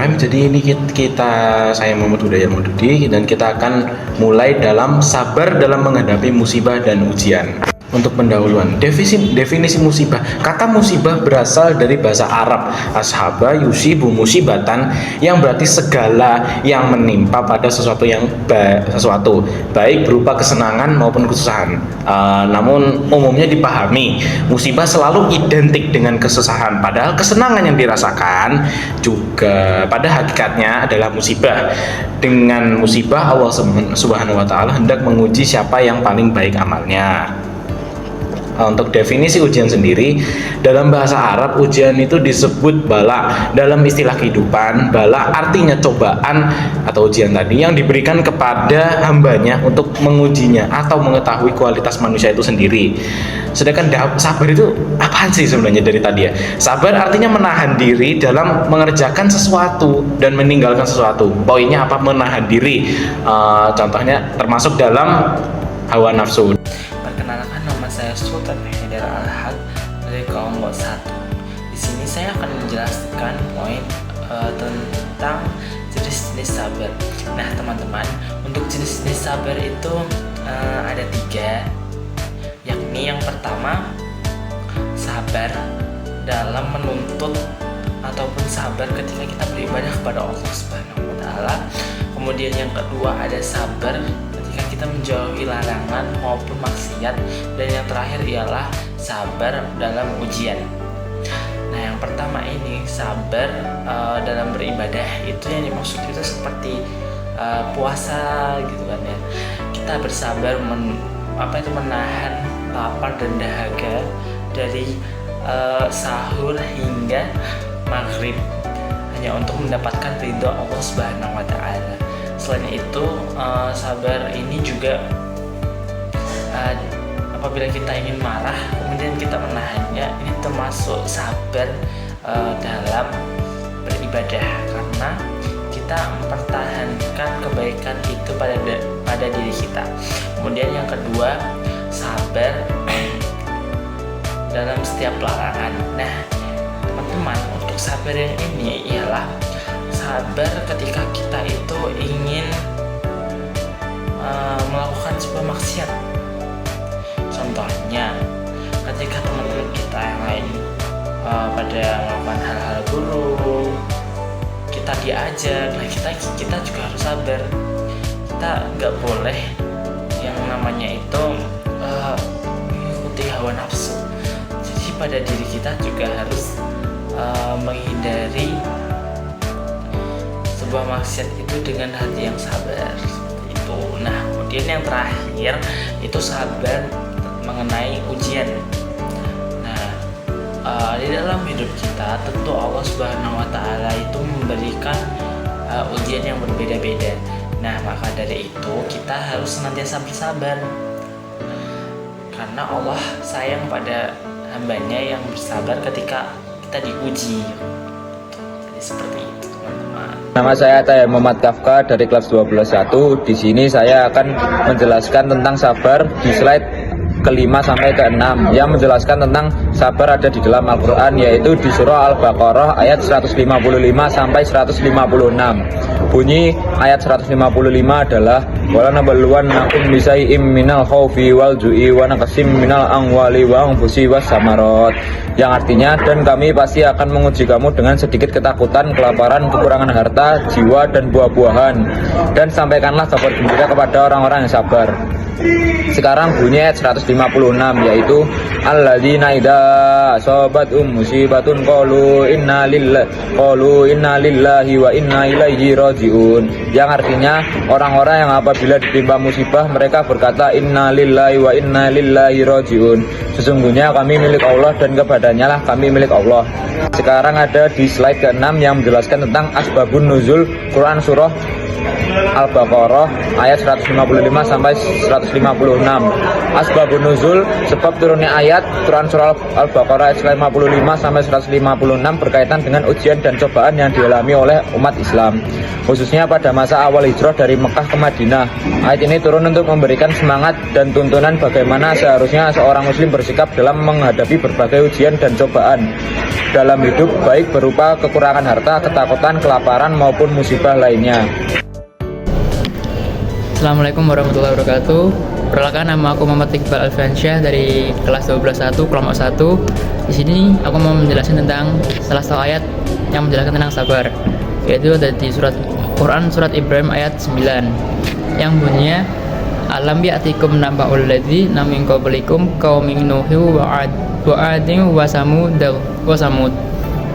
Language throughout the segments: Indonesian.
Jadi ini saya Muhammad Hudayat Maududi dan kita akan mulai dalam sabar dalam menghadapi musibah dan ujian. Untuk pendahuluan, definisi musibah. Kata musibah berasal dari bahasa Arab ashaba yusibu musibatan, yang berarti segala yang menimpa pada sesuatu baik berupa kesenangan maupun kesusahan. Namun umumnya dipahami musibah selalu identik dengan kesusahan, padahal kesenangan yang dirasakan juga pada hakikatnya adalah musibah. Dengan musibah Allah Subhanahu wa taala hendak menguji siapa yang paling baik amalnya. Untuk definisi ujian sendiri, dalam bahasa Arab ujian itu disebut bala. Dalam istilah kehidupan, bala artinya cobaan atau ujian tadi yang diberikan kepada hambanya untuk mengujinya atau mengetahui kualitas manusia itu sendiri. Sedangkan sabar itu apaan sih sebenarnya dari tadi ya? Sabar artinya menahan diri dalam mengerjakan sesuatu dan meninggalkan sesuatu. Poinnya apa? Menahan diri. Contohnya termasuk dalam hawa nafsu. Perkenalkan, nama saya Sultan Haidar Al-Haq dari kelompok 1. Di sini saya akan menjelaskan poin tentang jenis-jenis sabar. Nah teman-teman, untuk jenis-jenis sabar itu ada 3, yakni yang pertama sabar dalam menuntut ataupun sabar ketika kita beribadah kepada Allah Subhanahu wa taala. Kemudian yang kedua ada sabar ketika kita menjauhi larangan maupun maksiat, dan yang terakhir ialah sabar dalam ujian. Nah yang pertama ini sabar dalam beribadah, itu yang dimaksud itu seperti puasa gitu kan ya. Kita bersabar menahan lapar dan dahaga dari sahur hingga maghrib hanya untuk mendapatkan ridho Allah Subhanahu wa taala. Selain itu sabar ini juga apabila kita ingin marah kemudian kita menahannya, ini termasuk sabar dalam beribadah, karena kita mempertahankan kebaikan itu pada diri kita. Kemudian yang kedua sabar dalam setiap larangan. Nah teman-teman, untuk sabar yang ini ialah sabar ketika kita itu ingin melakukan sebuah maksiat. Contohnya ketika teman-teman kita yang lain pada melakukan hal-hal buruk, kita diajak, nah kita juga harus sabar. Kita nggak boleh yang namanya itu mengikuti hawa nafsu. Jadi pada diri kita juga harus menghindari sebuah maksiat itu dengan hati yang sabar, seperti itu. Nah kemudian yang terakhir itu sabar mengenai ujian. Nah di dalam hidup kita tentu Allah Subhanahu wa taala itu memberikan ujian yang berbeda-beda. Nah maka dari itu kita harus senantiasa bersabar, karena Allah sayang pada hambanya yang bersabar ketika kita diuji. Jadi seperti itu teman-teman. Nama saya Tayyib Muhammad Kafka dari kelas 12.1. Di sini saya akan menjelaskan tentang sabar di slide ke-5 sampai ke-6 yang menjelaskan tentang sabar ada di dalam Al-Quran, yaitu di surah Al-Baqarah ayat 155 sampai 156. Bunyi ayat 155 adalah wala nabluwannakum bisai'im minal khaufi wal ju'i wa naqsim minal amwali wa anfusi was samarat, yang artinya dan kami pasti akan menguji kamu dengan sedikit ketakutan, kelaparan, kekurangan harta, jiwa dan buah-buahan, dan sampaikanlah kabar gembira kepada orang-orang yang sabar. Sekarang bunyi ayat 156, yaitu alladzina idza asabathum musibatun qalu inna lillahi wa inna ilaihi rajiun, yang artinya orang-orang yang apabila ditimpa musibah mereka berkata inna lillahi wa inna ilaihi rajiun, sesungguhnya kami milik Allah dan kepadanya lah kami milik Allah. Sekarang ada di slide ke-6 yang menjelaskan tentang asbabun nuzul Quran surah Al-Baqarah ayat 155 sampai 156. Asbabun nuzul, sebab turunnya ayat Quran surah Al-Baqarah ayat 55 sampai 156 berkaitan dengan ujian dan cobaan yang dialami oleh umat Islam, khususnya pada masa awal hijrah dari Mekah ke Madinah. Ayat ini turun untuk memberikan semangat dan tuntunan bagaimana seharusnya seorang muslim bersikap dalam menghadapi berbagai ujian dan cobaan dalam hidup, baik berupa kekurangan harta, ketakutan, kelaparan maupun musibah lainnya. Assalamualaikum warahmatullahi wabarakatuh. Perkenalkan, nama aku Muhammad Iqbal Alfiansyah dari kelas 12.1 kelompok 1. Di sini aku mau menjelaskan tentang salah satu ayat yang menjelaskan tentang sabar, yaitu ada di surat Quran surat Ibrahim ayat 9 yang bunyinya alam ya'tikum naba'ul ladzina min qablikum qaumin nuhin wa 'adin wa samud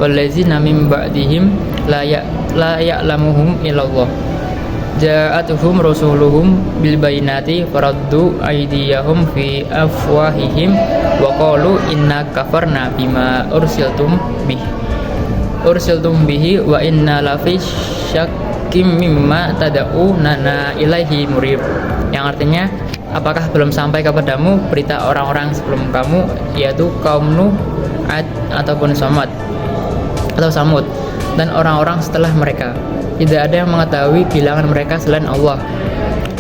walladzina min ba'dihim la ya'lamuhum illallah ja'atuhum rusuluhum bil bayinati faraddu aydiyahum fi afwahihim wa qalu inna kafarna bima ursiltum bihi wa inna lafi syakkim mimma tad'unana ilaihi murib, yang artinya apakah belum sampai kepadamu berita orang-orang sebelum kamu, yaitu kaum Nuh, Ad ataupun Samud dan orang-orang setelah mereka. Tidak ada yang mengetahui bilangan mereka selain Allah.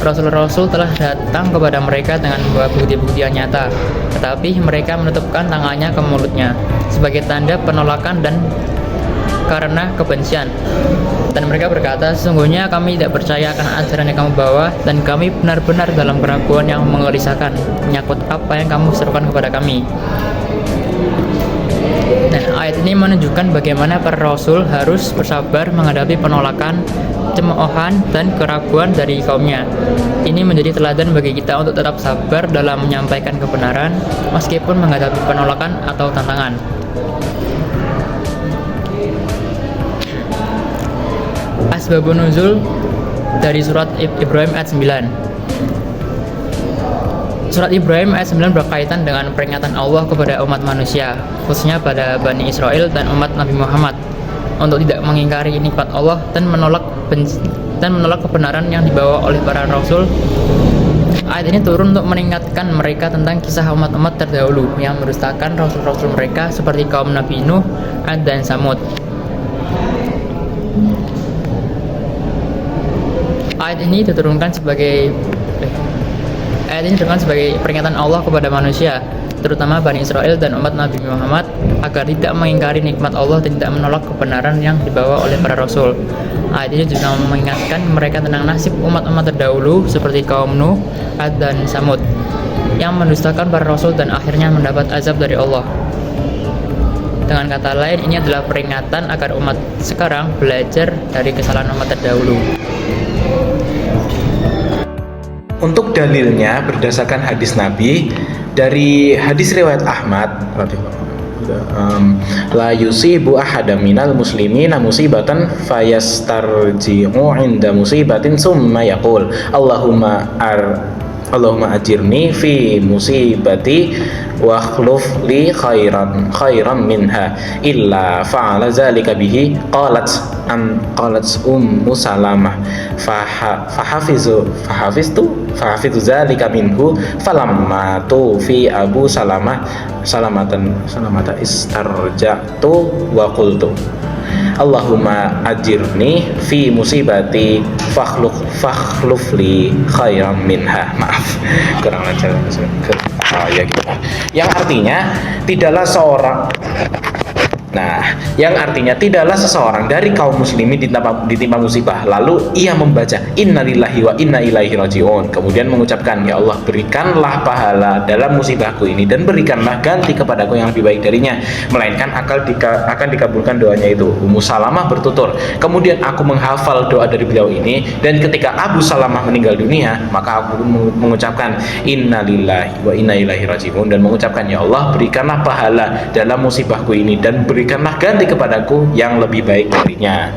Rasul-rasul telah datang kepada mereka dengan membawa bukti-bukti yang nyata, tetapi mereka menutupkan tangannya ke mulutnya sebagai tanda penolakan dan karena kebencian. Dan mereka berkata, sesungguhnya kami tidak percaya akan ajaran yang kamu bawa, dan kami benar-benar dalam keraguan yang menggelisahkan menyangkut apa yang kamu serukan kepada kami. Nah, ayat ini menunjukkan bagaimana para rasul harus bersabar menghadapi penolakan, cemoohan, dan keraguan dari kaumnya. Ini menjadi teladan bagi kita untuk tetap sabar dalam menyampaikan kebenaran meskipun menghadapi penolakan atau tantangan. Asbabun nuzul dari surat Ibrahim ayat 9. Surat Ibrahim ayat 9 berkaitan dengan peringatan Allah kepada umat manusia, khususnya pada Bani Israel dan umat Nabi Muhammad, untuk tidak mengingkari nikmat Allah dan menolak kebenaran yang dibawa oleh para rasul. Ayat ini turun untuk mengingatkan mereka tentang kisah umat-umat terdahulu yang mendustakan rasul-rasul mereka seperti kaum Nabi Nuh, Ad dan Samud. Ayat ini diturunkan sebagai peringatan Allah kepada manusia, terutama Bani Israel dan umat Nabi Muhammad, agar tidak mengingkari nikmat Allah dan tidak menolak kebenaran yang dibawa oleh para rasul. Ayat ini juga mengingatkan mereka tentang nasib umat-umat terdahulu seperti kaum Nuh, Ad dan Samud yang mendustakan para rasul dan akhirnya mendapat azab dari Allah. Dengan kata lain, ini adalah peringatan agar umat sekarang belajar dari kesalahan umat terdahulu. Untuk dalilnya berdasarkan hadis Nabi, dari hadis riwayat Ahmad la yusibu ahadam minal muslimina musibatan fayastarji'u 'inda musibatin summa yaqul Allahumma ajirni fi musibati wa akhluf li khairan minha illa fa'ala zalika bihi qalat ummu salamah fahafiztu zalika minhu falamma tu fi abu salamata istarja'tu wa qultu Allahumma ajirni fi musibati fakhluf li khairan minha. Maaf, kurang lancar. Ya gitu. Yang artinya tidaklah tidaklah seseorang dari kaum muslimin ditimpa musibah lalu ia membaca innalillahi wa inna ilaihi rajiun, kemudian mengucapkan, ya Allah, berikanlah pahala dalam musibahku ini dan berikanlah ganti kepadaku yang lebih baik darinya, melainkan akan dikabulkan doanya itu. Ummu Salamah bertutur, kemudian aku menghafal doa dari beliau ini, dan ketika Abu Salamah meninggal dunia maka aku mengucapkan innalillahi wa inna ilaihi rajiun, dan mengucapkan, ya Allah, berikanlah pahala dalam musibahku ini dan berikanlah ganti kepadaku yang lebih baik darinya.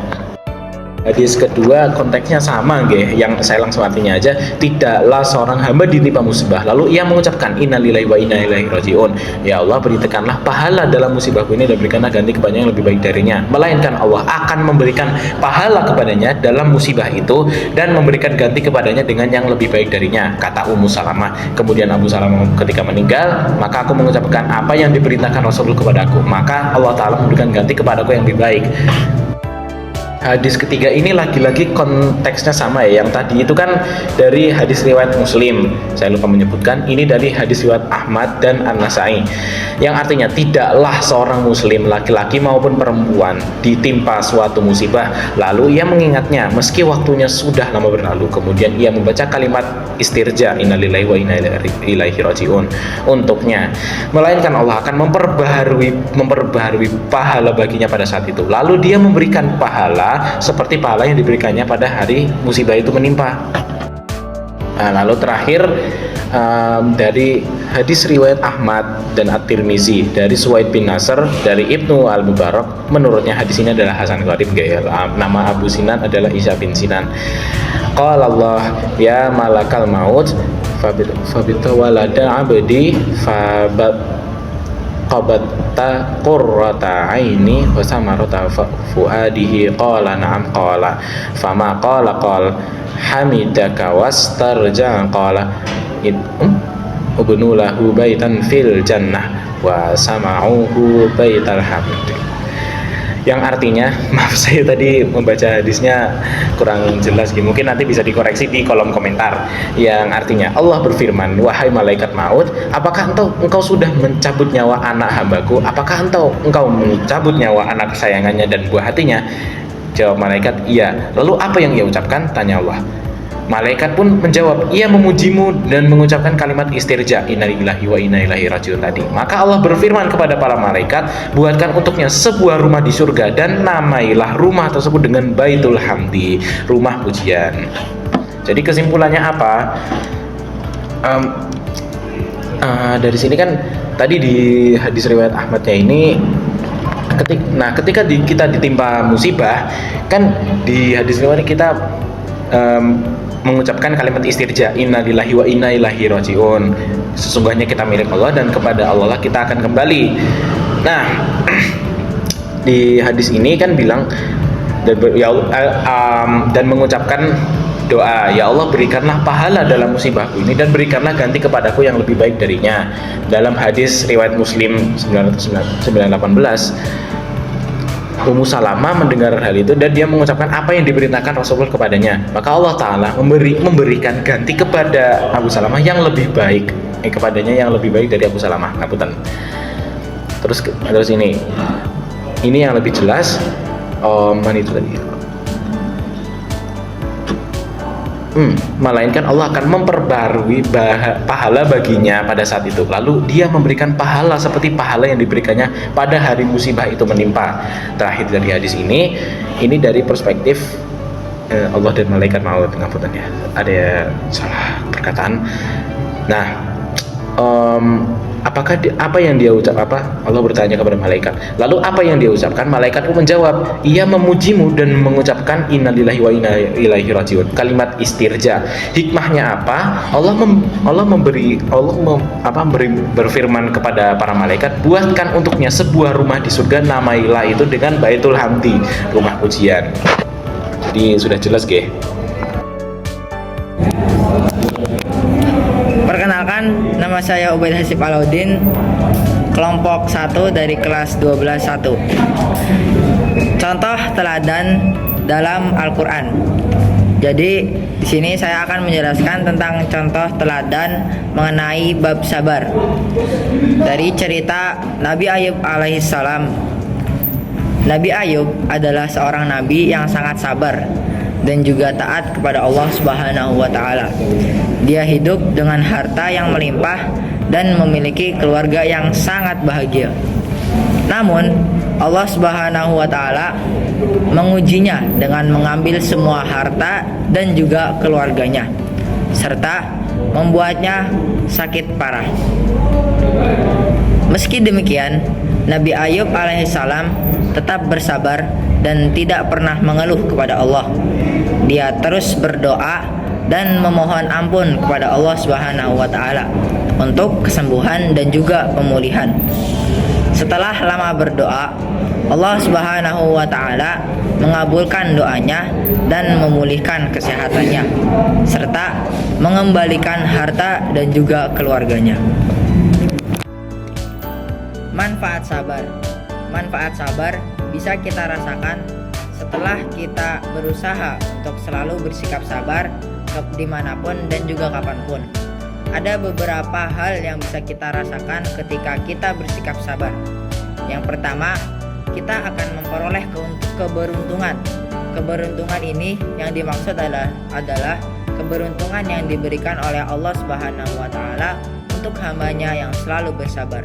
Hadis kedua konteksnya sama nggih, yang saya langsung artinya aja. Tidaklah seorang hamba ditimpa musibah lalu ia mengucapkan innalillahi wa inna ilaihi rajiun. Ya Allah, berikanlah pahala dalam musibahku ini dan berikanlah ganti kepadanya yang lebih baik darinya. Melainkan Allah akan memberikan pahala kepadanya dalam musibah itu dan memberikan ganti kepadanya dengan yang lebih baik darinya, kata Ummu Salamah. Kemudian Abu Salamah ketika meninggal, maka aku mengucapkan apa yang diperintahkan Rasulullah kepadaku, maka Allah Ta'ala memberikan ganti kepadaku yang lebih baik. Hadis ketiga ini lagi-lagi konteksnya sama ya. Yang tadi itu kan dari hadis riwayat Muslim, saya lupa menyebutkan. Ini dari hadis riwayat Ahmad dan An-Nasai, yang artinya tidaklah seorang muslim laki-laki maupun perempuan ditimpa suatu musibah lalu ia mengingatnya meski waktunya sudah lama berlalu, kemudian ia membaca kalimat istirja innalillahi wa inna ilaihi rajiun untuknya, melainkan Allah akan memperbaharui pahala baginya pada saat itu, lalu dia memberikan pahala seperti pahala yang diberikannya pada hari musibah itu menimpa. Nah, lalu terakhir dari hadis riwayat Ahmad dan At-Tirmizi dari Suwaid bin Nasr dari Ibnu Al-Mubarak, menurutnya hadis ini adalah hasan gharib gaya. Nama Abu Sinan adalah Isa bin Sinan. Qala Allah ya malakal maut fabita walada abdi qabatta qurrata aini wa samarata fuadihi qala na'am qala fama qala hamidaka wastarja qala ubnu lahu baitan fil jannah wa sama'uhu baital hamd. Yang artinya, maaf saya tadi membaca hadisnya kurang jelas gitu. Mungkin nanti bisa dikoreksi di kolom komentar. Yang artinya Allah berfirman, wahai malaikat maut, apakah engkau sudah mencabut nyawa anak hambaku? Apakah engkau mencabut nyawa anak kesayangannya dan buah hatinya? Jawab malaikat, iya. Lalu apa yang ia ucapkan? Tanya Allah. Malaikat pun menjawab, ia memujimu dan mengucapkan kalimat istirja innalillahi wa inna ilaihi rajiun tadi. Maka Allah berfirman kepada para malaikat, buatkan untuknya sebuah rumah di surga dan namailah rumah tersebut dengan Baitul Hamdi, rumah pujian. Jadi kesimpulannya apa? Dari sini kan tadi di hadis riwayat Ahmadnya ini, ketika kita ditimpa musibah, kan di hadis riwayat kita mengucapkan kalimat istirja innalillahi wa inna ilaihi rajiun, sesungguhnya kita milik Allah dan kepada Allah lah kita akan kembali. Nah, di hadis ini kan bilang dan mengucapkan doa, ya Allah berikanlah pahala dalam musibahku ini dan berikanlah ganti kepadaku yang lebih baik darinya. Dalam hadis riwayat Muslim 918, Ummu Salamah mendengar hal itu dan dia mengucapkan apa yang diperintahkan Rasulullah kepadanya. Maka Allah Ta'ala memberikan ganti kepada Abu Salamah yang lebih baik, kepadanya yang lebih baik dari Abu Salamah. Ngapunten. Terus ini yang lebih jelas. Mana itu tadi? Melainkan Allah akan memperbarui pahala baginya pada saat itu. Lalu dia memberikan pahala seperti pahala yang diberikannya pada hari musibah itu menimpa. Terakhir dari hadis ini dari perspektif Allah dan malaikat maut. Ngapunten ya, ada salah perkataan. Nah, apa yang dia Allah bertanya kepada malaikat, lalu apa yang dia ucapkan? Malaikat pun menjawab, ia memujimu dan mengucapkan innalillahi wa inna ilaihi rajiun, kalimat istirja. Hikmahnya apa? Allah berfirman kepada para malaikat, buatkan untuknya sebuah rumah di surga, namailah itu dengan Baitul Hamdi, rumah pujian. Jadi sudah jelas ge. Perkenalkan, nama saya Ubaid Hasib Alaudin, kelompok 1 dari kelas 12-1. Contoh teladan dalam Al-Quran. Jadi di sini saya akan menjelaskan tentang contoh teladan mengenai bab sabar dari cerita Nabi Ayub alaihissalam. Nabi Ayub adalah seorang nabi yang sangat sabar dan juga taat kepada Allah Subhanahu wa Ta'ala. Dia hidup dengan harta yang melimpah dan memiliki keluarga yang sangat bahagia. Namun Allah Subhanahu wa Ta'ala mengujinya dengan mengambil semua harta dan juga keluarganya, serta membuatnya sakit parah. Meski demikian, Nabi Ayub alaihissalam tetap bersabar dan tidak pernah mengeluh kepada Allah. Dia terus berdoa dan memohon ampun kepada Allah Subhanahu wa taala untuk kesembuhan dan juga pemulihan. Setelah lama berdoa, Allah Subhanahu wa taala mengabulkan doanya dan memulihkan kesehatannya serta mengembalikan harta dan juga keluarganya. Manfaat sabar. Manfaat sabar bisa kita rasakan setelah kita berusaha untuk selalu bersikap sabar dimanapun dan juga kapanpun. Ada beberapa hal yang bisa kita rasakan ketika kita bersikap sabar. Yang pertama, kita akan memperoleh keberuntungan. Keberuntungan ini yang dimaksud adalah keberuntungan yang diberikan oleh Allah Subhanahu wa taala untuk hambanya yang selalu bersabar.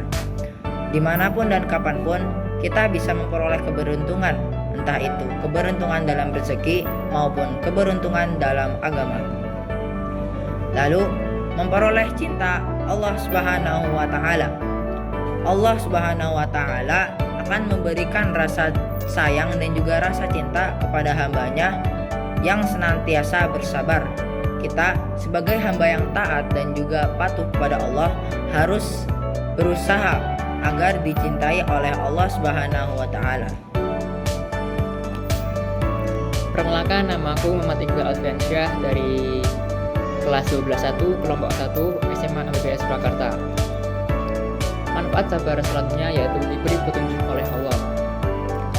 Dimanapun dan kapanpun kita bisa memperoleh keberuntungan, entah itu keberuntungan dalam rezeki maupun keberuntungan dalam agama. Lalu memperoleh cinta Allah Subhanahu wa taala. Allah Subhanahu wa taala akan memberikan rasa sayang dan juga rasa cinta kepada hambanya yang senantiasa bersabar. Kita sebagai hamba yang taat dan juga patuh kepada Allah harus berusaha agar dicintai oleh Allah Subhanahu wa taala. Perkenalkan, nama aku Muhammad Iqbal Alfiansyah dari kelas 12-1 kelompok 1 SMA ABBS Surakarta. Manfaat sabar selanjutnya yaitu diberi petunjuk oleh Allah.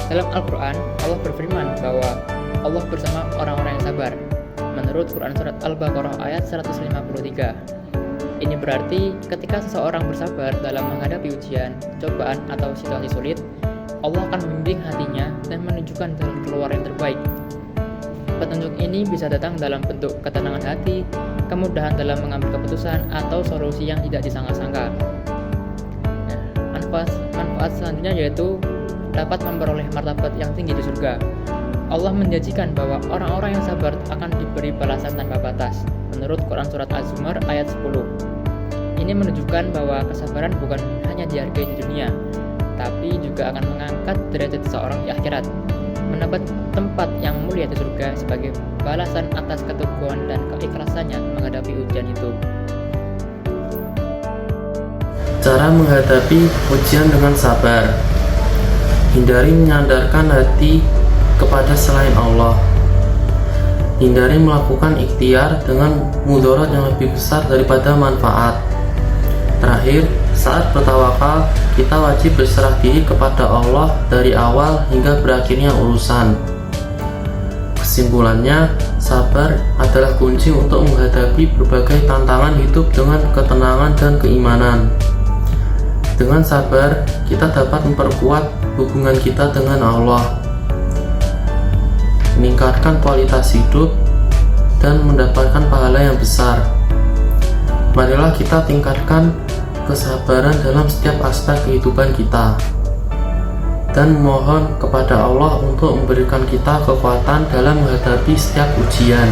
Dalam Al-Quran, Allah berfirman bahwa Allah bersama orang-orang yang sabar. Menurut Quran Surat Al-Baqarah ayat 153. Ini berarti ketika seseorang bersabar dalam menghadapi ujian, cobaan, atau situasi sulit, Allah akan membimbing hatinya dan menunjukkan jalan keluar yang terbaik. Petunjuk ini bisa datang dalam bentuk ketenangan hati, kemudahan dalam mengambil keputusan, atau solusi yang tidak disangka-sangka. Manfaat selanjutnya yaitu dapat memperoleh martabat yang tinggi di surga. Allah menjanjikan bahwa orang-orang yang sabar akan diberi balasan tanpa batas. Menurut Quran Surat Az-Zumar ayat 10. Ini menunjukkan bahwa kesabaran bukan hanya dihargai di dunia, tapi juga akan mengangkat derajat seseorang di akhirat, mendapat tempat yang mulia di surga sebagai balasan atas keteguhan dan keikhlasannya menghadapi ujian itu. Cara menghadapi ujian dengan sabar. Hindari menyandarkan hati kepada selain Allah. Hindari melakukan ikhtiar dengan mudarat yang lebih besar daripada manfaat. Terakhir, saat bertawakal, kita wajib berserah diri kepada Allah dari awal hingga berakhirnya urusan. Kesimpulannya, sabar adalah kunci untuk menghadapi berbagai tantangan hidup dengan ketenangan dan keimanan. Dengan sabar, kita dapat memperkuat hubungan kita dengan Allah, meningkatkan kualitas hidup, dan mendapatkan pahala yang besar. Marilah kita tingkatkan kesabaran dalam setiap aspek kehidupan kita, dan mohon kepada Allah untuk memberikan kita kekuatan dalam menghadapi setiap ujian.